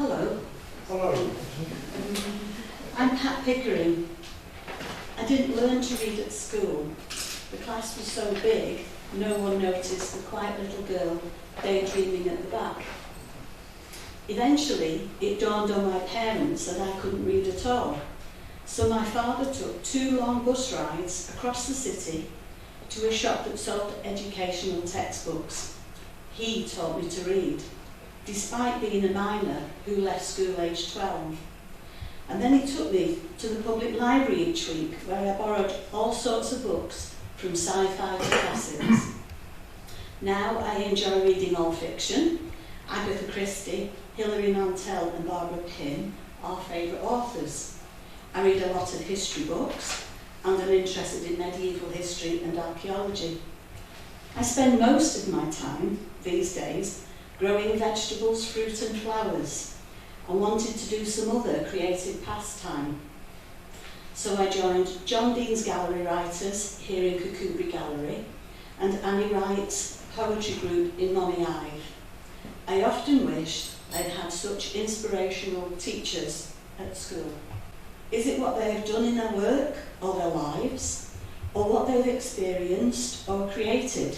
Hello. Hello. I'm Pat Pickering. I didn't learn to read at school. The class was so big, no one noticed the quiet little girl daydreaming at the back. Eventually, it dawned on my parents that I couldn't read at all. So my father took 2 long bus rides across the city to a shop that sold educational textbooks. He taught me to read, despite being a minor who left school aged 12. And then he took me to the public library each week, where I borrowed all sorts of books, from sci-fi to classics. Now I enjoy reading all fiction. Agatha Christie, Hilary Mantel and Barbara Pym are favourite authors. I read a lot of history books, and I'm interested in medieval history and archaeology. I spend most of my time, these days, growing vegetables, fruit and flowers, and wanted to do some other creative pastime. So I joined John Dean's gallery writers here in Kirkcudbright Gallery and Annie Wright's poetry group in Mommy Ive. I often wished I'd had such inspirational teachers at school. Is it what they have done in their work or their lives, or what they've experienced or created?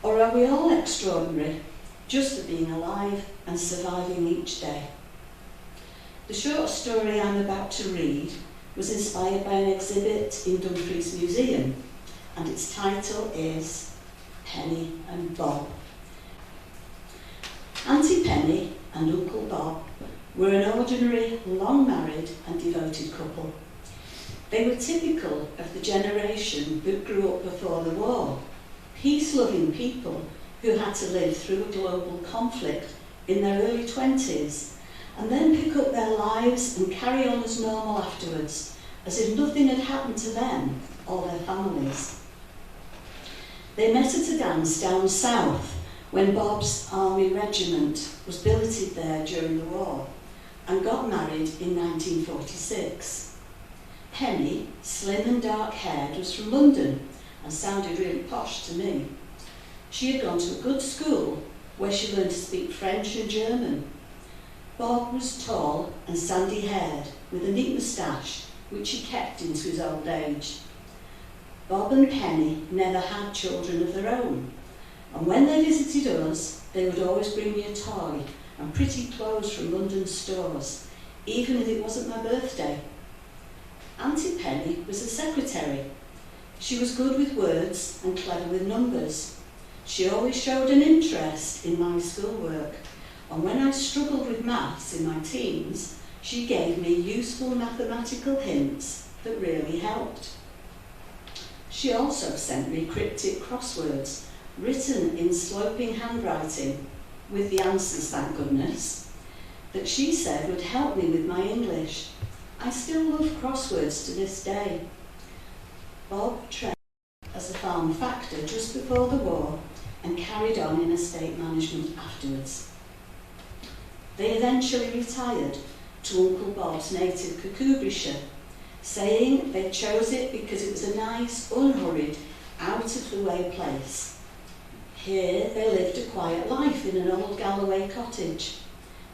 Or are we all extraordinary, just for being alive and surviving each day? The short story I'm about to read was inspired by an exhibit in Dumfries Museum, and its title is Penny and Bob. Auntie Penny and Uncle Bob were an ordinary, long-married and devoted couple. They were typical of the generation that grew up before the war, peace-loving people who had to live through a global conflict in their early 20s and then pick up their lives and carry on as normal afterwards, as if nothing had happened to them or their families. They met at a dance down south when Bob's army regiment was billeted there during the war, and got married in 1946. Penny, slim and dark-haired, was from London and sounded really posh to me. She had gone to a good school where she learned to speak French and German. Bob was tall and sandy-haired with a neat moustache, which he kept into his old age. Bob and Penny never had children of their own, and when they visited us, they would always bring me a toy and pretty clothes from London stores, even if it wasn't my birthday. Auntie Penny was a secretary. She was good with words and clever with numbers. She always showed an interest in my schoolwork, and when I struggled with maths in my teens, she gave me useful mathematical hints that really helped. She also sent me cryptic crosswords written in sloping handwriting, with the answers, thank goodness, that she said would help me with my English. I still love crosswords to this day. Bob trained as a farm factor just before the war and carried on in estate management afterwards. They eventually retired to Uncle Bob's native Kirkcudbrightshire, saying they chose it because it was a nice, unhurried, out-of-the-way place. Here they lived a quiet life in an old Galloway cottage.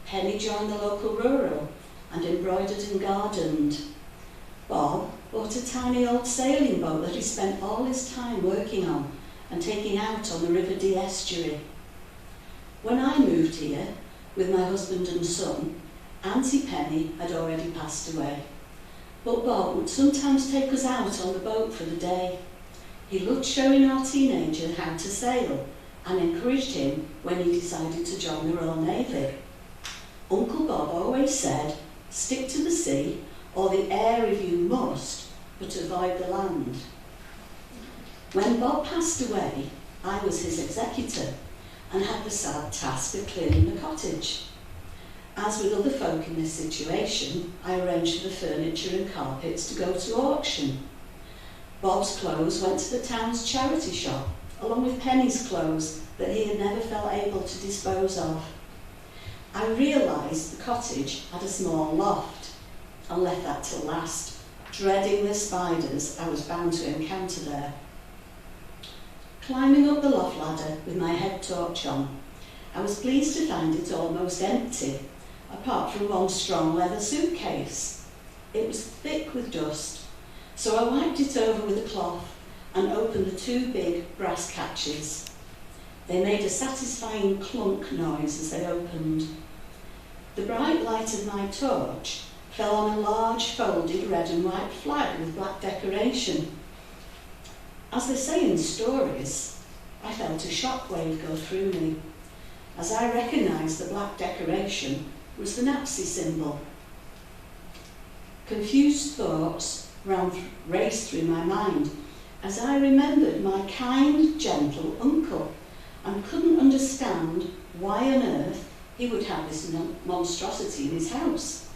Penny joined the local rural and embroidered and gardened. Bob bought a tiny old sailing boat that he spent all his time working on and taking out on the River Dee estuary. When I moved here with my husband and son, Auntie Penny had already passed away, but Bob would sometimes take us out on the boat for the day. He loved showing our teenager how to sail and encouraged him when he decided to join the Royal Navy. Uncle Bob always said, stick to the sea or the air if you must, but avoid the land. When Bob passed away, I was his executor and had the sad task of cleaning the cottage. As with other folk in this situation, I arranged for the furniture and carpets to go to auction. Bob's clothes went to the town's charity shop, along with Penny's clothes that he had never felt able to dispose of. I realised the cottage had a small loft and left that till last, dreading the spiders I was bound to encounter there. Climbing up the loft ladder with my head torch on, I was pleased to find it almost empty, apart from one strong leather suitcase. It was thick with dust, so I wiped it over with a cloth and opened the two big brass catches. They made a satisfying clunk noise as they opened. The bright light of my torch fell on a large folded red and white flag with black decoration. As they say in stories, I felt a shockwave go through me, as I recognised the black decoration was the Nazi symbol. Confused thoughts raced through my mind as I remembered my kind, gentle uncle and couldn't understand why on earth he would have this monstrosity in his house.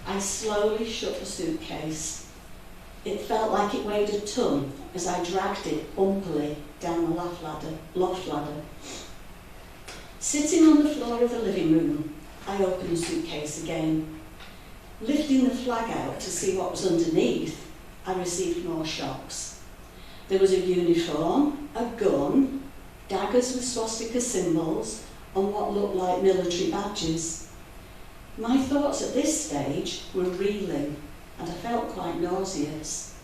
I slowly shut the suitcase. It felt like it weighed a ton as I dragged it bumpily down the loft ladder. Sitting on the floor of the living room, I opened the suitcase again. Lifting the flag out to see what was underneath, I received more shocks. There was a uniform, a gun, daggers with swastika symbols, and what looked like military badges. My thoughts at this stage were reeling, and I felt quite nauseous.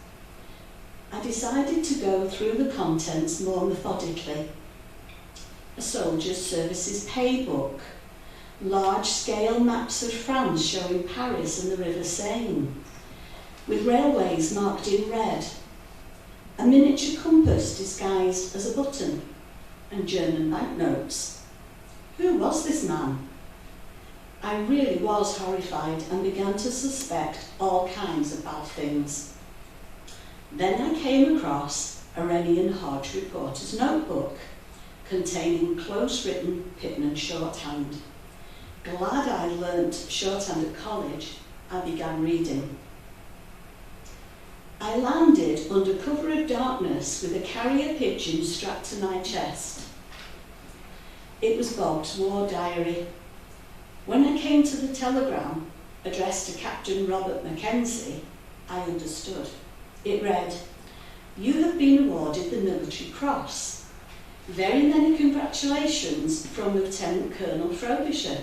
I decided to go through the contents more methodically. A soldier's services pay book, large-scale maps of France showing Paris and the River Seine, with railways marked in red, a miniature compass disguised as a button, and German banknotes. Who was this man? I really was horrified and began to suspect all kinds of bad things. Then I came across a Rennie and Hodge reporter's notebook containing close-written Pitman shorthand. Glad I learnt shorthand at college, I began reading. I landed under cover of darkness with a carrier pigeon strapped to my chest. It was BoB's war diary. When I came to the telegram, addressed to Captain Robert Mackenzie, I understood. It read, "You have been awarded the Military Cross. Very many congratulations from Lieutenant Colonel Frobisher."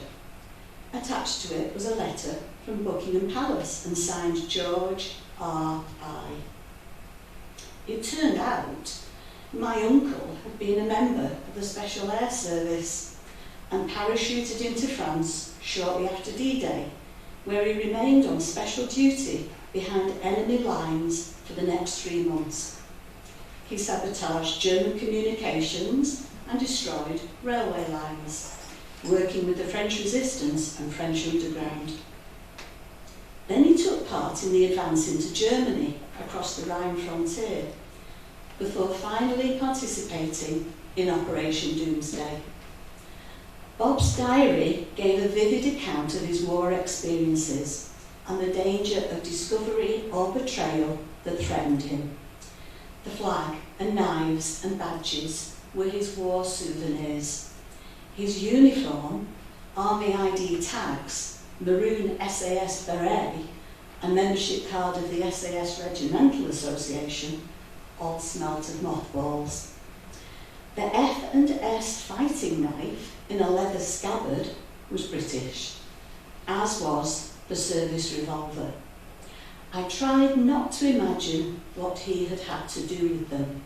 Attached to it was a letter from Buckingham Palace and signed George R.I. It turned out my uncle had been a member of the Special Air Service and parachuted into France shortly after D-Day, where he remained on special duty behind enemy lines for the next 3 months. He sabotaged German communications and destroyed railway lines, working with the French resistance and French underground. Then he took part in the advance into Germany across the Rhine frontier, before finally participating in Operation Doomsday. BoB's diary gave a vivid account of his war experiences and the danger of discovery or betrayal that threatened him. The flag and knives and badges were his war souvenirs. His uniform, army ID tags, maroon SAS beret, and membership card of the SAS Regimental Association all smelt of mothballs. The F&S fighting knife in a leather scabbard was British, as was the service revolver. I tried not to imagine what he had had to do with them.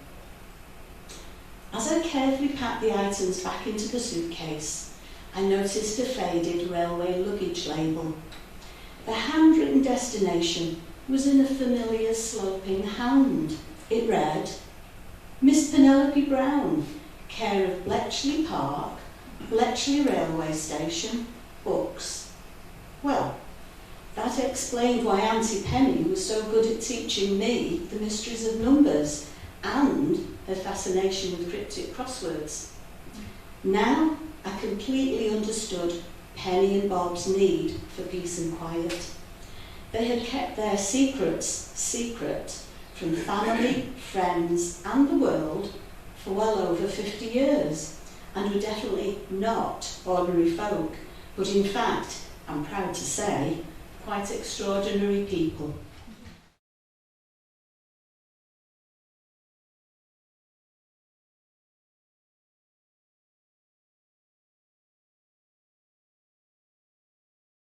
As I carefully packed the items back into the suitcase, I noticed a faded railway luggage label. The handwritten destination was in a familiar sloping hand. It read, "Miss Penelope Brown, care of Bletchley Park, Bletchley Railway Station, books." Well, that explained why Auntie Penny was so good at teaching me the mysteries of numbers and her fascination with cryptic crosswords. Now I completely understood Penny and BoB's need for peace and quiet. They had kept their secrets secret from family, friends, and the world for well over 50 years, and were definitely not ordinary folk, but in fact, I'm proud to say, quite extraordinary people.